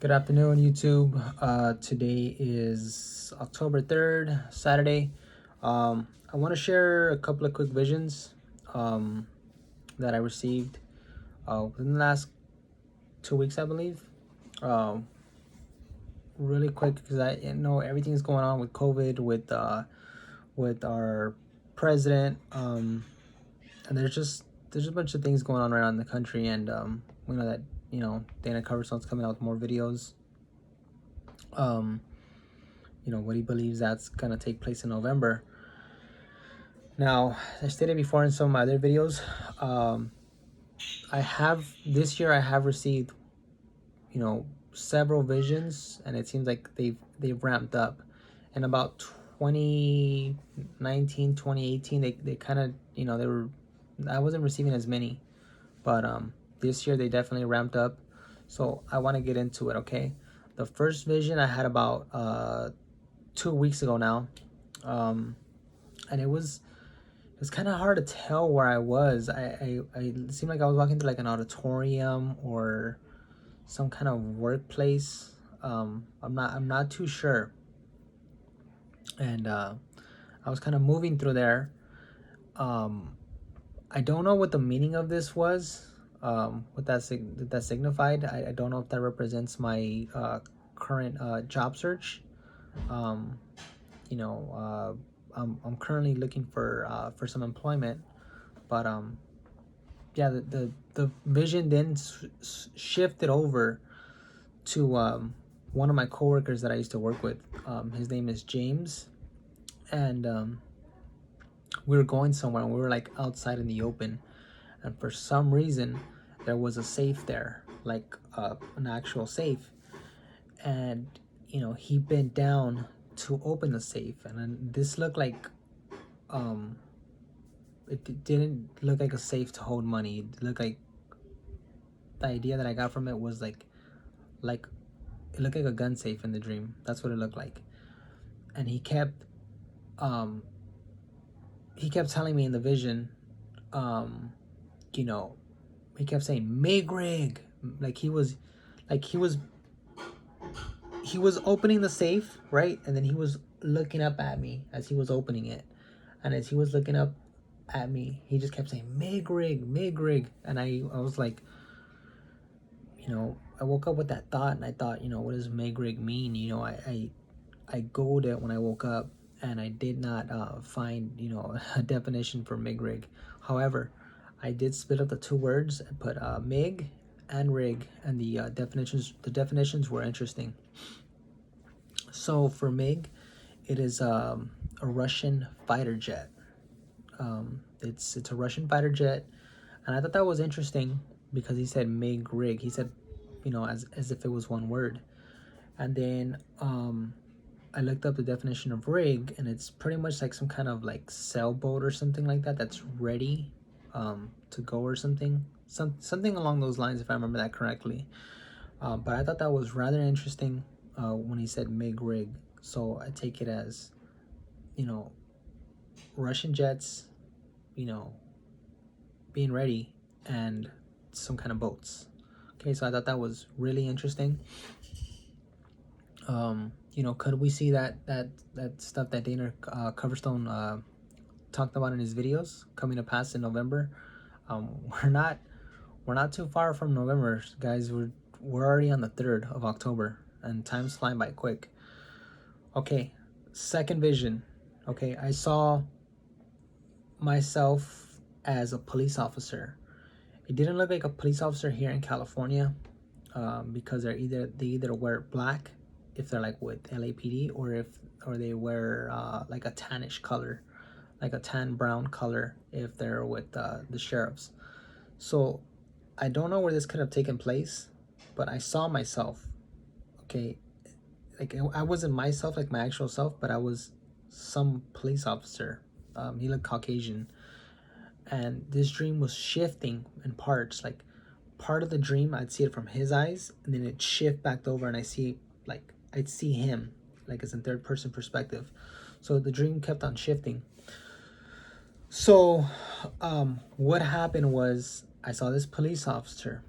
Good afternoon, YouTube. Today is October 3rd, Saturday. I want to share a couple of quick visions that I received within the last 2 weeks, I believe. Um, really quick because I know everything's going on with COVID, with our president, and there's a bunch of things going on around the country, and we know that Dana Coverstone's coming out with more videos. Um, what he believes that's gonna take place in November. Now, as I stated before in some of my other videos, this year I have received, several visions, and it seems like they've ramped up. In about 2019, 2018, they kind of, they were, I wasn't receiving as many, but this year they definitely ramped up. So I want to get into it. Okay, the first vision I had about 2 weeks ago now, and it was kind of hard to tell where I was. I it seemed like I was walking through like an auditorium or some kind of workplace. I'm not too sure, and I was kind of moving through there. Um, I don't know what the meaning of this was. What that signified. I don't know if that represents my current job search. Um, you know, I'm currently looking for some employment, but yeah, the vision then shifted over to one of my coworkers that I used to work with. His name is James, and we were going somewhere, and we were like outside in the open, and for some reason there was a safe there, like an actual safe, and he bent down to open the safe, and then this looked like um it didn't look like a safe to hold money. It looked like the idea that I got from it was like it looked like a gun safe in the dream. That's what it looked like. And um he kept telling me in the vision, um, you know, he kept saying Migrig. Like like he was opening the safe, right? And then he was looking up at me as he was opening it. And as he was looking up at me, he just kept saying Migrig, Migrig. And I was like, I woke up with that thought, and I thought, what does Megrig mean? I googled it when I woke up, and I did not find, a definition for Megrig. However, I did split up the two words and put Mig and Rig, and the definitions were interesting. So for Mig, it is a Russian fighter jet. It's a Russian fighter jet, and I thought that was interesting because he said Mig Rig. He said, as if it was one word. And then I looked up the definition of rig, and it's pretty much like some kind of like sailboat or something like that that's ready to go or something. Something along those lines, if I remember that correctly. But I thought that was rather interesting when he said MiG rig. So I take it as, you know, Russian jets, you know, being ready, and some kind of boats. Okay, so I thought that was really interesting. Could we see that stuff that Dana Coverstone talked about in his videos coming to pass in November? Um, we're not we're not too far from November, guys. We're already on the 3rd of October, and time's flying by quick. Okay, second vision. Okay, I saw myself as a police officer. It didn't look like a police officer here in California, because they either wear black if they're like with LAPD, or they wear like a tannish color, like a tan brown color if they're with the sheriffs. So I don't know where this could have taken place, but I saw myself. Okay, like I wasn't myself, like my actual self, but I was some police officer. He looked Caucasian, and this dream was shifting in parts. Like part of the dream, I'd see it from his eyes, and then it'd shift back over, and I'd see him, like as in third person perspective. So the dream kept on shifting. So what happened was I saw this police officer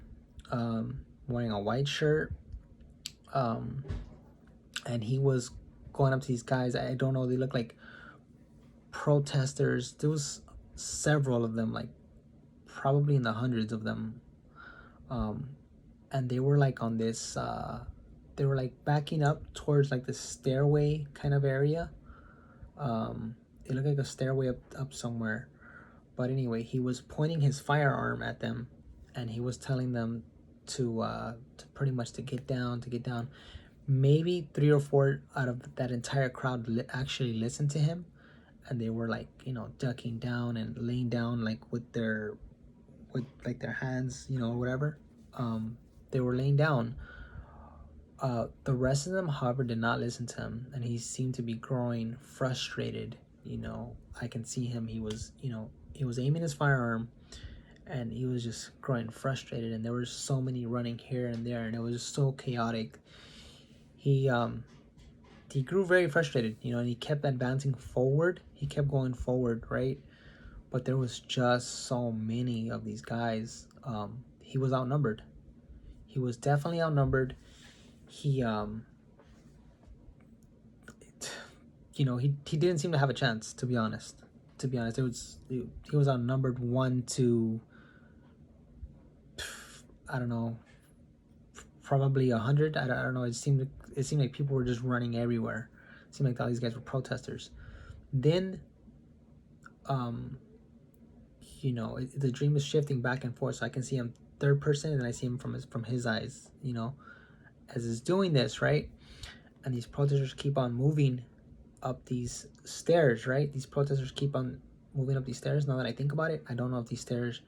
wearing a white shirt, um, and he was going up to these guys. I don't know, they look like protesters. There was several of them, like probably in the hundreds of them, um, and they were like on this. They were like backing up towards like the stairway kind of area. It looked like a stairway up somewhere. But anyway, he was pointing his firearm at them, and he was telling them to pretty much to get down, to get down. Maybe three or four out of that entire crowd actually listened to him, and they were like, ducking down and laying down, like with like their hands, whatever. They were laying down. The rest of them, however, did not listen to him, and he seemed to be growing frustrated. I can see him. He was aiming his firearm, and he was just growing frustrated. And there were so many running here and there, and it was just so chaotic. He grew very frustrated, and he kept advancing forward. He kept going forward, right? But there was just so many of these guys. He was outnumbered. He was definitely outnumbered. He he didn't seem to have a chance, to be honest. He was outnumbered 1 to, I don't know, probably 100. I don't know. It seemed like people were just running everywhere. It seemed like all these guys were protesters. Then the dream is shifting back and forth, so I can see him third person, and I see him from his eyes, as he's doing this, right? And these protesters keep on moving up these stairs, right? These protesters keep on moving up these stairs. Now that I think about it, I don't know if these stairs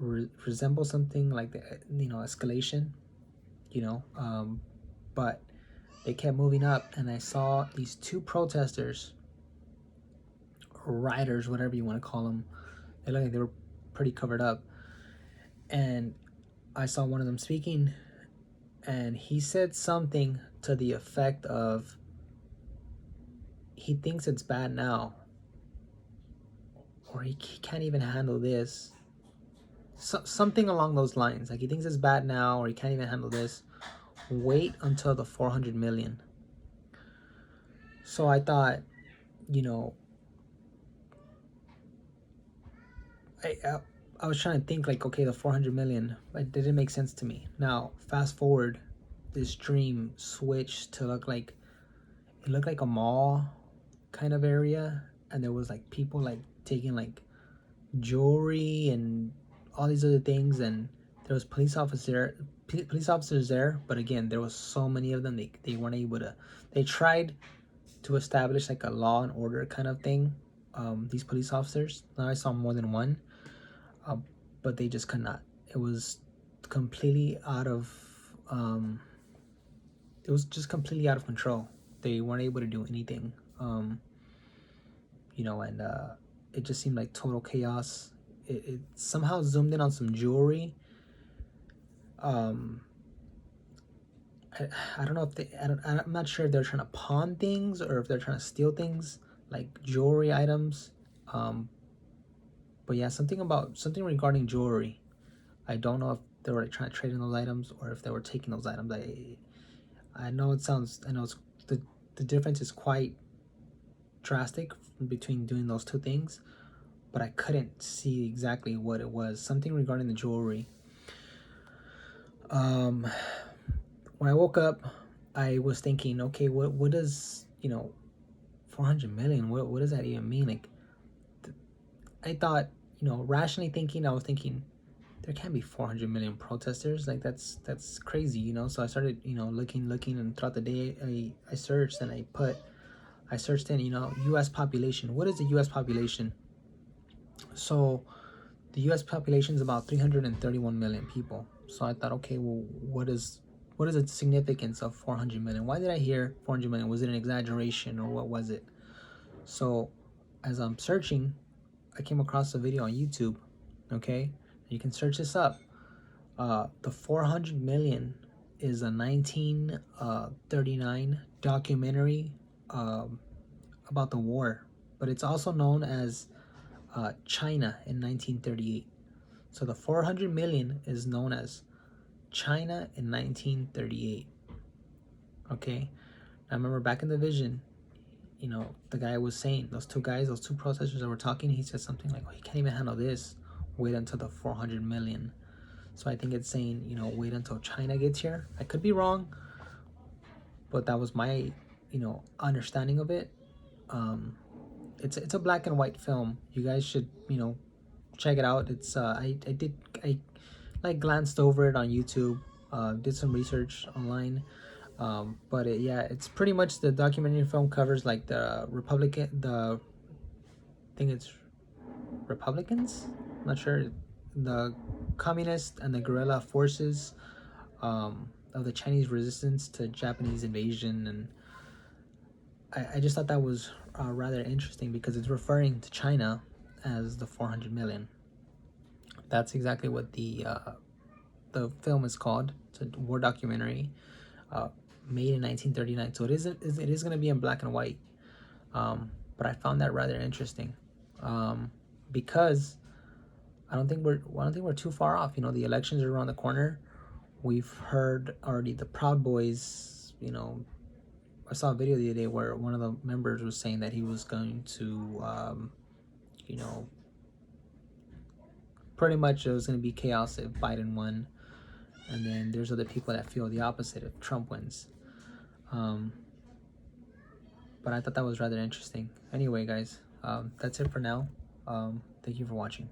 resemble something like the escalation, but they kept moving up, and I saw these two protesters, or rioters, whatever you want to call them. They looked like they were pretty covered up, and I saw one of them speaking, and he said something to the effect of, he thinks it's bad now, or he can't even handle this. Something along those lines. Like, he thinks it's bad now, or he can't even handle this. Wait until the 400 million. So I thought, I was trying to think, like, okay, the 400 million, but it didn't make sense to me. Now, fast forward, this dream switched to look like, it looked like a mall kind of area, and there was like people like taking like jewelry and all these other things, and there was police officers there, but again, there was so many of them, they weren't able to. They tried to establish like a law and order kind of thing. These police officers, now I saw more than one, but they just could not. It was completely out of it was just completely out of control. They weren't able to do anything. And it just seemed like total chaos. It somehow zoomed in on some jewelry. I don't know if I'm not sure if they're trying to pawn things or if they're trying to steal things, like jewelry items. But yeah, something regarding jewelry. I don't know if they were like trying to trade in those items or if they were taking those items. I know it's the difference is quite drastic between doing those two things, but I couldn't see exactly what it was. Something regarding the jewelry. When I woke up, I was thinking, okay, what does 400 million? What does that even mean? Like, I thought, rationally thinking, I was thinking, there can't be 400 million protesters. Like, that's crazy, So I started, looking, and throughout the day, I searched, and I searched in, U.S. population. What is the U.S. population? So the U.S. population is about 331 million people. So I thought, okay, well, what is the significance of 400 million? Why did I hear 400 million? Was it an exaggeration, or what was it? So as I'm searching, I came across a video on YouTube. Okay, you can search this up. The 400 million is a 1939 documentary about the war, but it's also known as China in 1938. So the 400 million is known as China in 1938. Okay, I remember back in the vision, you know, the guy was saying, those two guys, those two protesters that were talking, he said something like, oh, he can't even handle this. Wait until the 400 million. So I think it's saying, you know, wait until China gets here. I could be wrong, but that was my, you know, understanding of it. Um, it's a black and white film. You guys should, you know, check it out. It's I like glanced over it on YouTube, did some research online. But yeah, it's pretty much the documentary film covers like the I think it's Republicans. I'm not sure, the communist and the guerrilla forces of the Chinese resistance to Japanese invasion, and I just thought that was rather interesting because it's referring to China as the 400 million. That's exactly what the film is called. It's a war documentary uh, made in 1939. So it is going to be in black and white. But I found that rather interesting because I don't think we're too far off. You know, the elections are around the corner. We've heard already the Proud Boys. You know, I saw a video the other day where one of the members was saying that he was going to, you know, pretty much it was going to be chaos if Biden won. And then there's other people that feel the opposite if Trump wins. Um, but I thought that was rather interesting. Anyway, guys, that's it for now. Thank you for watching.